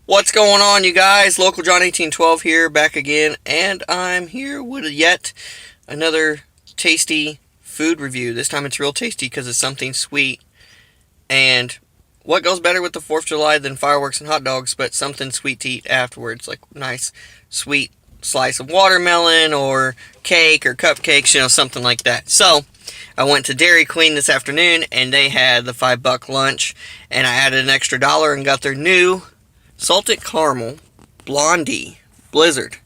What's going on, you guys? Local John 1812 here, back again, and I'm here with yet another tasty food review. This time it's real tasty because it's something sweet. And what goes better with the 4th of July than fireworks and hot dogs, but something sweet to eat afterwards, like nice sweet slice of watermelon or cake or cupcakes, something like that. So I went to Dairy Queen this afternoon and they had the $5 lunch, and I added an extra $1 and got their new salted caramel Blondie Blizzard.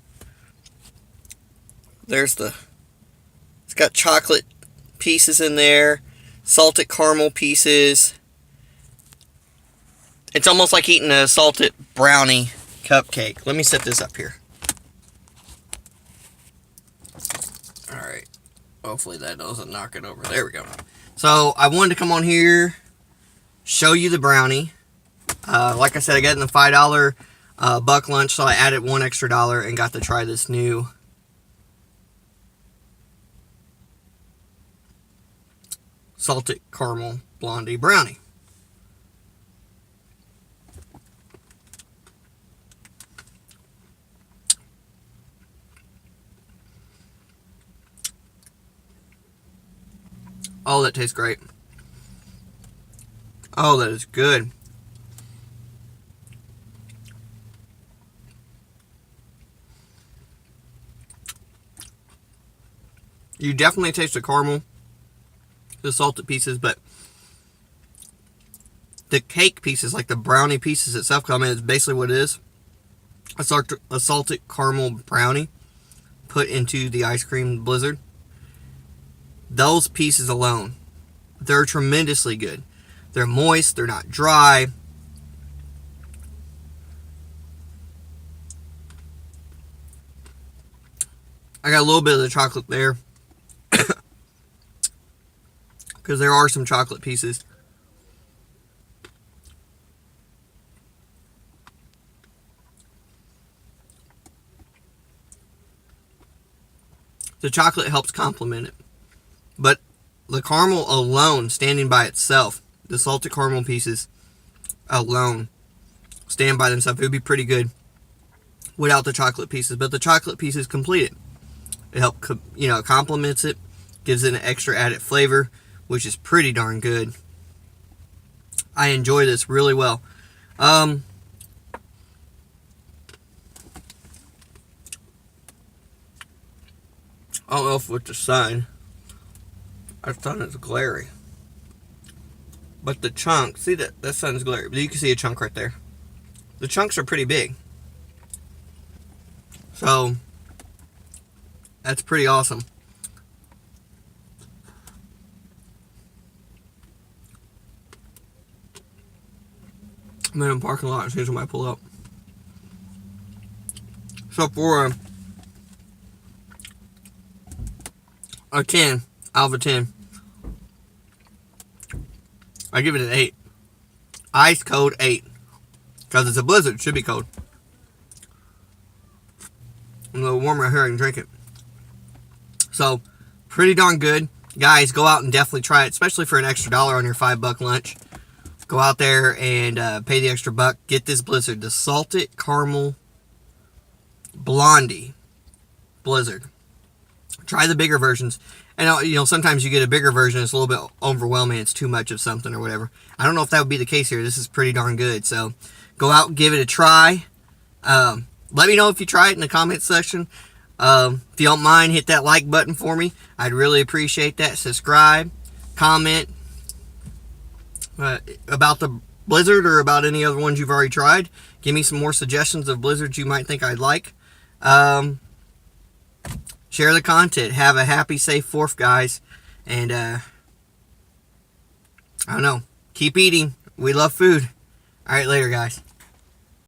It's got chocolate pieces in there, salted caramel pieces. It's almost like eating a salted brownie cupcake. Let me set this up here. Alright. Hopefully that doesn't knock it over. There we go. So I wanted to come on here, show you the brownie. Like I said, I got in the $5 buck lunch, so I added one extra $1 and got to try this new salted caramel Blondie brownie. Oh, that tastes great. Oh, that is good. You definitely taste the caramel, the salted pieces, but the cake pieces, like the brownie pieces itself, it's basically what it is. A salted caramel brownie put into the ice cream blizzard. Those pieces alone, they're tremendously good. They're moist, they're not dry. I got a little bit of the chocolate there, because there are some chocolate pieces. The chocolate helps complement it. But the caramel alone, standing by itself, the salted caramel pieces alone, stand by themselves. It would be pretty good without the chocolate pieces. But the chocolate pieces complete it. It helps, complements it, gives it an extra added flavor, which is pretty darn good. I enjoy this really well. I don't know if with the sun, our sun is glary. But the chunk, see that sun's glary, but you can see a chunk right there. The chunks are pretty big. So, that's pretty awesome. I'm in a parking lot as soon as I pull up. So for a 10 out of a 10, I give it an 8. Ice cold 8. Because it's a blizzard, it should be cold. A little warmer here, I can drink it. So, pretty darn good. Guys, go out and definitely try it, especially for an extra $1 on your $5 lunch. Go out there and pay the extra $1. Get this blizzard, the salted caramel Blondie Blizzard. Try the bigger versions. And, sometimes you get a bigger version, it's a little bit overwhelming, it's too much of something or whatever. I don't know if that would be the case here. This is pretty darn good. So, go out and give it a try. Let me know if you try it in the comment section. If you don't mind, hit that like button for me. I'd really appreciate that. Subscribe, comment about the Blizzard or about any other ones you've already tried. Give me some more suggestions of Blizzards you might think I'd like. Share the content. Have a happy, safe 4th, guys. And, I don't know. Keep eating. We love food. Alright, later, guys.